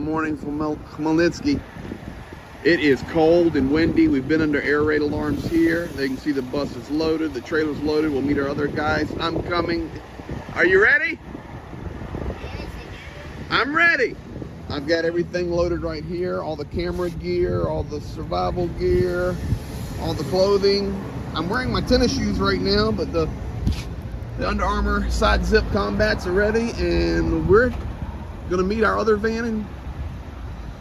morning from Khmelnytsky. It is cold and windy. We've been under air raid alarms here. They can see the bus is loaded, the trailer's loaded. We'll meet our other guys. I'm coming. Are you ready? Yes, I'm ready. I've got everything loaded right here. All the camera gear, all the survival gear, all the clothing. I'm wearing my tennis shoes right now, but the Under Armour side zip combats are ready, and we're gonna meet our other van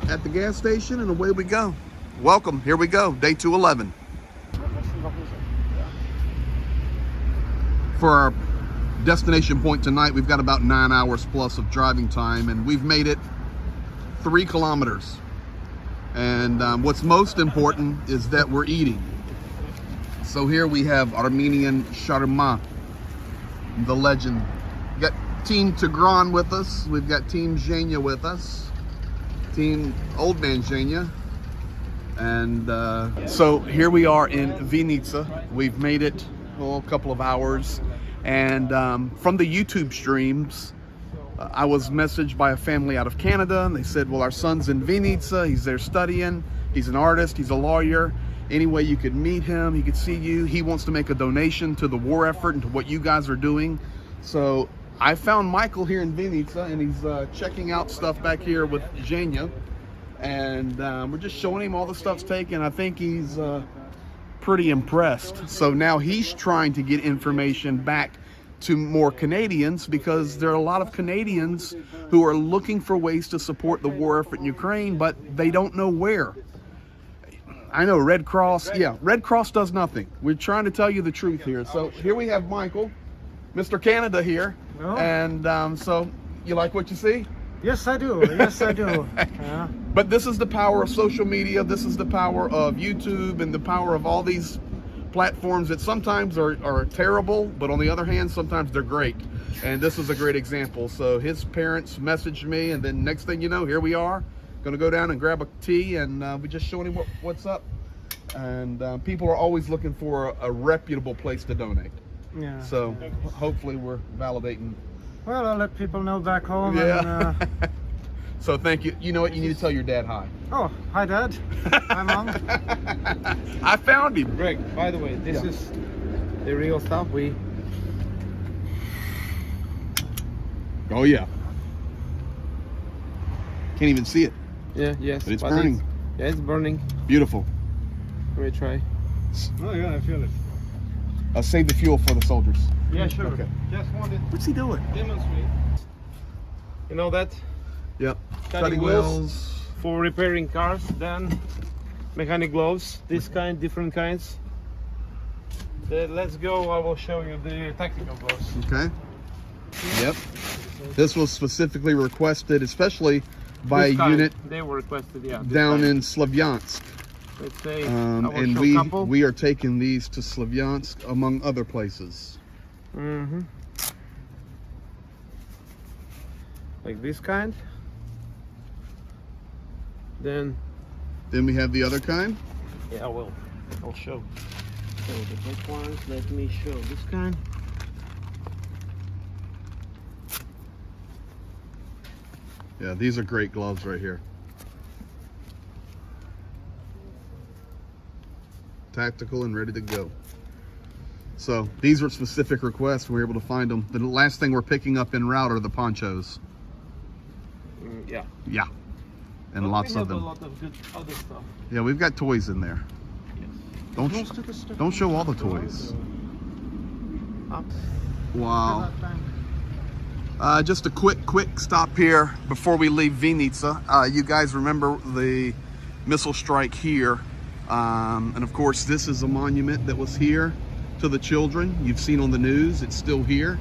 at the gas station, and away we go. Welcome, here we go, day 211. For our destination point tonight, we've got about 9 hours plus of driving time, and we've made it 3 kilometers. And what's most important is that we're eating. So here we have Armenian shawarma, the legend. We got Team Tigran with us. We've got Team Zhenya with us. Team Old Man Zhenya. And so here we are in Vinita. We've made it a couple of hours. And from the YouTube streams, I was messaged by a family out of Canada, and they said, well, our son's in Vinita. He's there studying. He's an artist. He's a lawyer. Any way you could meet him, he could see you. He wants to make a donation to the war effort and to what you guys are doing. So I found Michael here in Vinita, and he's checking out stuff back here with Zhenya. And we're just showing him all the stuff's taken. I think he's pretty impressed. So now he's trying to get information back to more Canadians, because there are a lot of Canadians who are looking for ways to support the war effort in Ukraine, but they don't know where. I know Red Cross, Red Cross does nothing. We're trying to tell you the truth here. So here we have Michael, Mr. Canada here. Oh. And so you like what you see? Yes, I do. Yes, I do. But this is the power of social media. This is the power of YouTube and the power of all these platforms that sometimes are terrible, but on the other hand, sometimes they're great. And this is a great example. So his parents messaged me, and then next thing you know, here we are. Gonna go down and grab a tea, and we're just showing him what's up. And people are always looking for a reputable place to donate. Yeah. So hopefully we're validating. Well, I'll let people know back home. Yeah. And, so thank you. You know what? You need to tell your dad hi. oh, hi, Dad. Hi, Mom. I found him. Greg, by the way, this is the real stuff. Oh yeah. Can't even see it. Yes. But it's burning. It's burning. Beautiful. Let me try. Oh, yeah, I feel it. Save the fuel for the soldiers. Yeah, sure. Okay. Just wanted What's he doing? to demonstrate. You know that? Yep. Cutting wheels for repairing cars, then mechanic gloves, this kind, different kinds. Then let's go, I will show you the tactical gloves. Okay. Yep. This was specifically requested, especially by a This kind, unit they were requested, yeah. this down kind. in Slavyansk. Let's say, I will And show a couple. we are taking these to Slavyansk, among other places. Mm-hmm. Like this kind. Then Then we have the other kind. yeah, I'll show. So the big ones, let me show this kind. Yeah, these are great gloves right here. Tactical and ready to go. So these were specific requests. We were able to find them. The last thing we're picking up en route are the ponchos. Yeah. Yeah, and But lots we of have them. a lot of good other stuff. Yeah, we've got toys in there. Yes. Don't show all the toys. Up. Wow. Just a quick stop here before we leave Vinita. You guys remember the missile strike here. And of course, this is a monument that was here to the children. You've seen on the news, it's still here.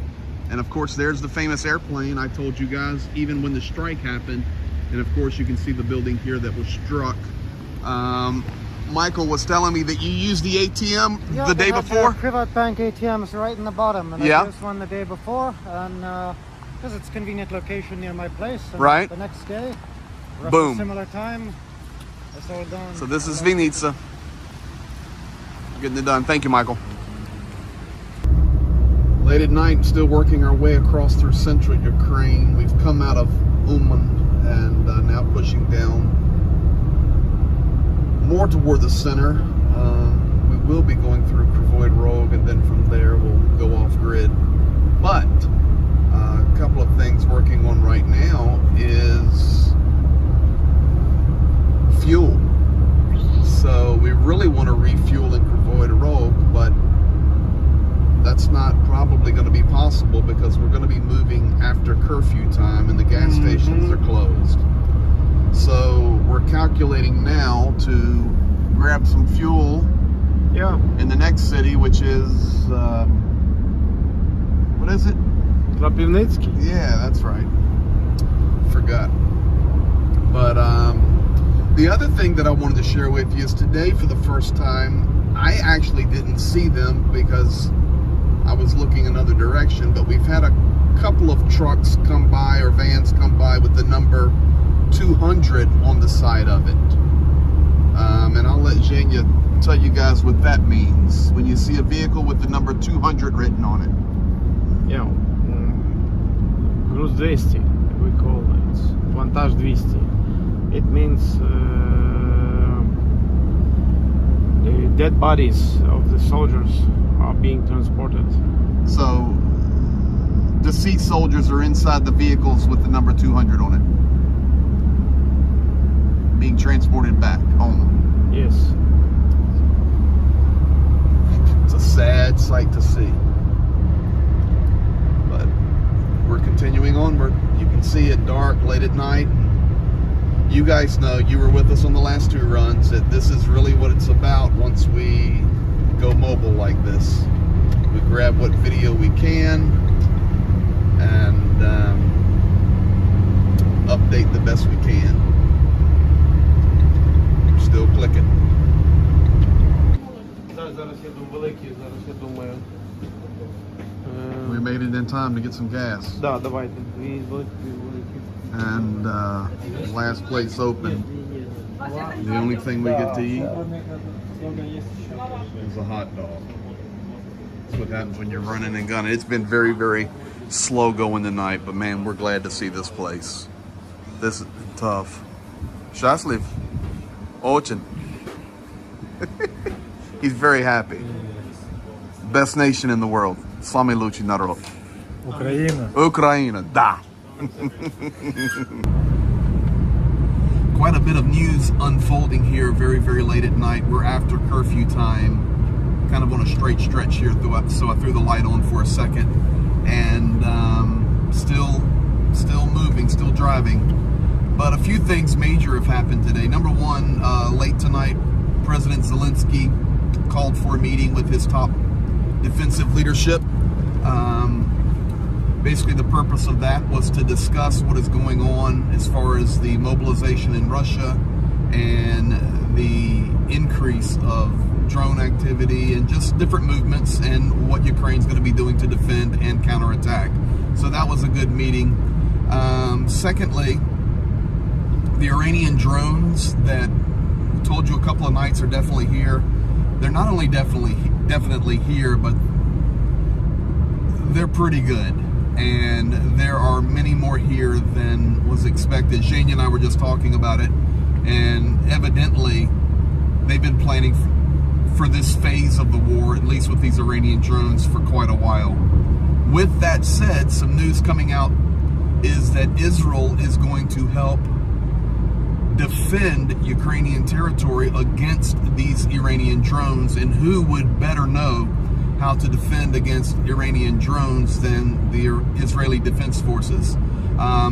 And of course, there's the famous airplane I told you guys, even when the strike happened. And of course, you can see the building here that was struck. Michael was telling me that you used the ATM the day before. Private bank ATMs right in the bottom, and Yeah. I used one the day before, and because it's a convenient location near my place. And Right. The next day, roughly Boom. similar time, it's all done. So this is Vinita. Getting it done. Thank you, Michael. Late at night, still working our way across through central Ukraine. We've come out of Uman, and now now pushing down more toward the center. We will be going through Kryvyi Rog, and then from there we'll go off grid. But a couple of things working on right now is fuel. So we really want to refuel in Kryvyi Rog, but that's not probably going to be possible because we're going to be moving after curfew time and the gas stations are closed. So we're calculating now to grab some fuel in the next city, which is, what is it? Kropivnitsky. Yeah, that's right. Forgot. But the other thing that I wanted to share with you is today, for the first time, I actually didn't see them because I was looking another direction, but we've had a couple of trucks come by, or vans come by, with the number 200 on the side of it. And I'll let Zhenya tell you guys what that means when you see a vehicle with the number 200 written on it. Yeah, Груз 200, we call it, Vantage 200. It means the dead bodies of the soldiers are being transported. So deceased soldiers are inside the vehicles with the number 200 on it, being transported back home. Yes. It's a sad sight to see, but we're continuing onward. You can see it dark late at night. You guys know, you were with us on the last two runs, that this is really what it's about once we go mobile like this. We grab what video we can and update the best we can. We're still clicking. We made it in time to get some gas. Да, давайте. And last place open. The only thing we get to eat is a hot dog. That's what happens when you're running and gunning. It's been very, very slow going tonight, but man, we're glad to see this place. This is tough. Счастлив? Очень. He's very happy. Best nation in the world. Самый лучший народ. Ukraine. Ukraine, da. Quite a bit of news unfolding here very, very late at night. We're after curfew time, kind of on a straight stretch here, so I threw the light on for a second. And still moving, still driving. But a few things major have happened today. Number one, late tonight, President Zelenskyy called for a meeting with his top defensive leadership. Basically, the purpose of that was to discuss what is going on as far as the mobilization in Russia and the increase of drone activity and just different movements and what Ukraine's going to be doing to defend and counterattack. So that was a good meeting. Secondly, the Iranian drones that we told you a couple of nights are definitely here. They're not only definitely here, but they're pretty good. And there are many more here than was expected. Zhenya and I were just talking about it, and evidently they've been planning for this phase of the war, at least with these Iranian drones, for quite a while. With that said, some news coming out is that Israel is going to help defend Ukrainian territory against these Iranian drones, and who would better know how to defend against Iranian drones than the Israeli Defense Forces.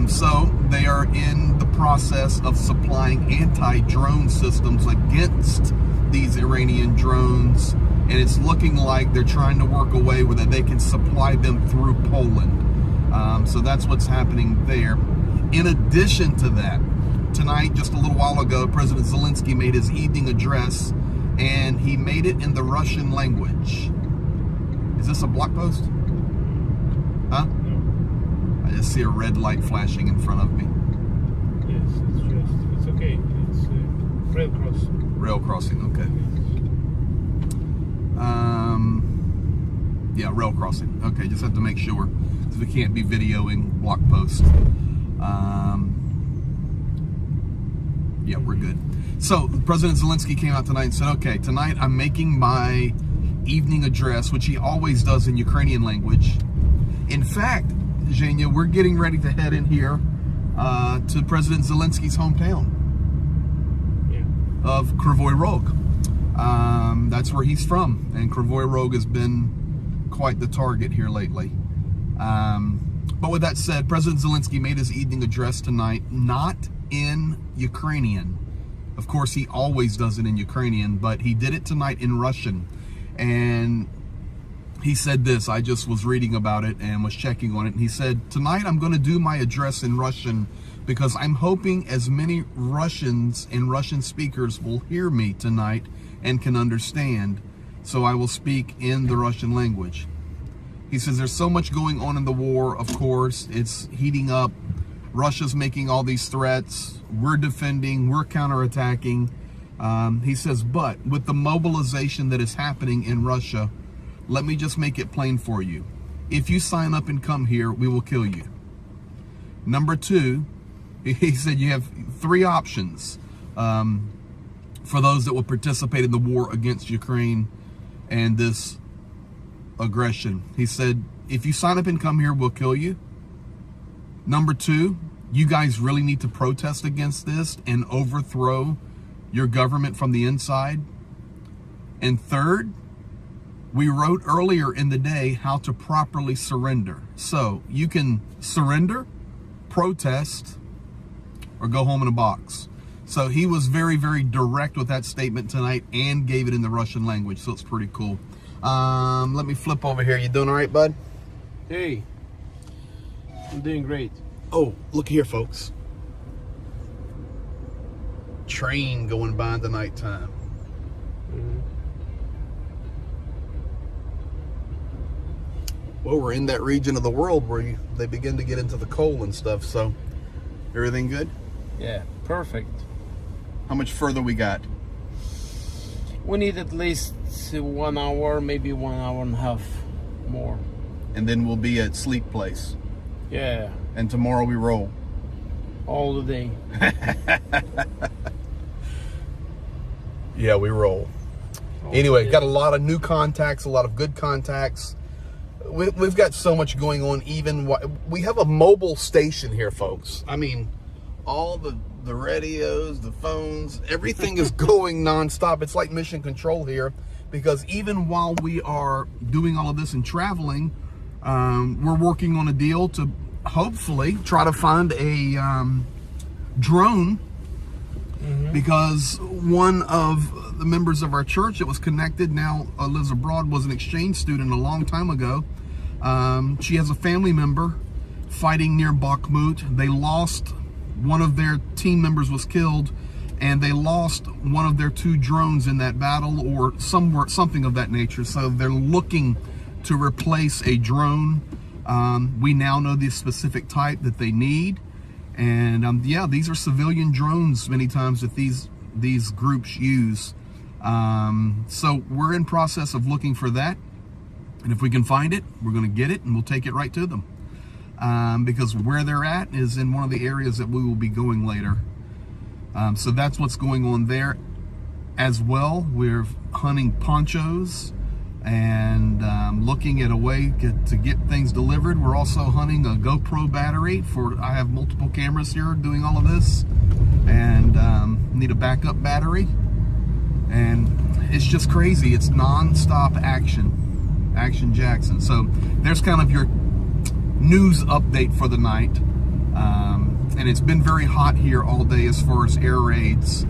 So they are in the process of supplying anti-drone systems against these Iranian drones, and it's looking like they're trying to work a way where that they can supply them through Poland. So that's what's happening there. In addition to that, tonight, just a little while ago, President Zelenskyy made his evening address, and he made it in the Russian language. Is this a block post? Huh? No. I just see a red light flashing in front of me. Yes, it's okay. It's rail crossing. Rail crossing, okay. Yeah, rail crossing. Okay, just have to make sure, because we can't be videoing block posts. Yeah, we're good. So President Zelenskyy came out tonight and said, okay, tonight I'm making my evening address, which he always does in Ukrainian language. In fact, Zhenya, we're getting ready to head in here to President Zelensky's hometown of Kryvyi Rog. That's where he's from, and Kryvyi Rog has been quite the target here lately. But with that said, President Zelenskyy made his evening address tonight, not in Ukrainian. Of course, he always does it in Ukrainian, but he did it tonight in Russian. And he said this, I just was reading about it and was checking on it. And he said, tonight I'm going to do my address in Russian because I'm hoping as many Russians and Russian speakers will hear me tonight and can understand. So I will speak in the Russian language. He says there's so much going on in the war, of course. It's heating up. Russia's making all these threats. We're defending. We're counterattacking. He says, but with the mobilization that is happening in Russia, let me just make it plain for you. If you sign up and come here, we will kill you. Number two, he said you have three options for those that will participate in the war against Ukraine and this aggression. He said, if you sign up and come here, we'll kill you. Number two, you guys really need to protest against this and overthrow your government from the inside. And third, we wrote earlier in the day how to properly surrender. So you can surrender, protest, or go home in a box. So he was very, very direct with that statement tonight and gave it in the Russian language. So it's pretty cool. Let me flip over here. You doing all right, bud? Hey, I'm doing great. Oh, look here, folks. Train going by in the nighttime. Well, we're in that region of the world where they begin to get into the coal and stuff. So, everything good? Yeah, perfect. How much further we got? We need at least 1 hour, maybe 1 hour and a half more. And then we'll be at Sleep Place. Yeah. And tomorrow we roll. All the day. Yeah, we roll. Anyway, got a lot of new contacts, a lot of good contacts. We've got so much going on. Even we have a mobile station here, folks. I mean, all the radios, the phones, everything is going nonstop. It's like mission control here, because even while we are doing all of this and traveling, we're working on a deal to hopefully try to find a drone, because one of the members of our church that was connected, now lives abroad, was an exchange student a long time ago. She has a family member fighting near Bakhmut. They lost one of their team members, was killed, and they lost one of their 2 drones in that battle, or something of that nature. So they're looking to replace a drone. We now know the specific type that they need, and yeah, these are civilian drones many times that these groups use. So we're in process of looking for that, and if we can find it, we're going to get it and we'll take it right to them, because where they're at is in one of the areas that we will be going later. So that's what's going on there as well. We're hunting ponchos and looking at a way to get things delivered. We're also hunting a GoPro battery I have multiple cameras here doing all of this, and need a backup battery. And it's just crazy. It's non-stop action Jackson. So there's kind of your news update for the night. And it's been very hot here all day as far as air raids,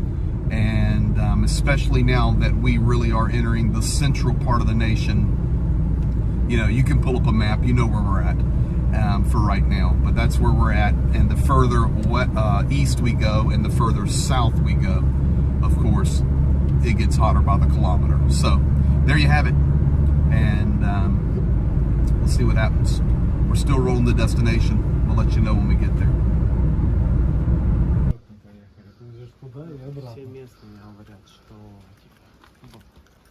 and especially now that we really are entering the central part of the nation. You know, you can pull up a map, you know where we're at for right now, but that's where we're at. And the further east we go and the further south we go, of course, it gets hotter by the kilometer. So there you have it, and we'll see what happens. We're still rolling the destination. We'll let you know when we get there.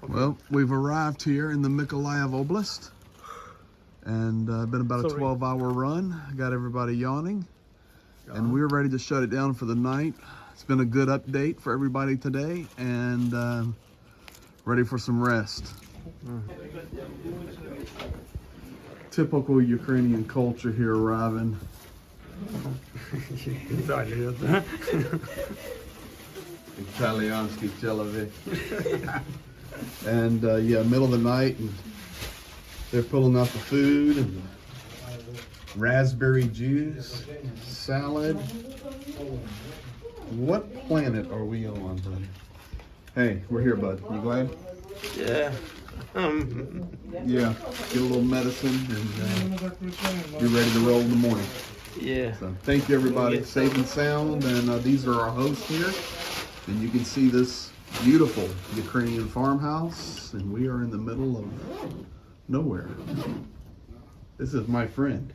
Well, we've arrived here in the Mykolaiv Oblast, and been about a 12-hour run. Got everybody yawning, and we're ready to shut it down for the night. It's been a good update for everybody today, and ready for some rest. Typical Ukrainian culture here arriving. Italiansky television. And yeah, middle of the night, and they're pulling out the food and raspberry juice, salad. What planet are we on, buddy? Hey, we're here, bud. You glad? Yeah. Yeah. Get a little medicine and be ready to roll in the morning. Yeah. So thank you, everybody. Safe and sound. And these are our hosts here. And you can see this beautiful Ukrainian farmhouse. And we are in the middle of nowhere. This is my friend.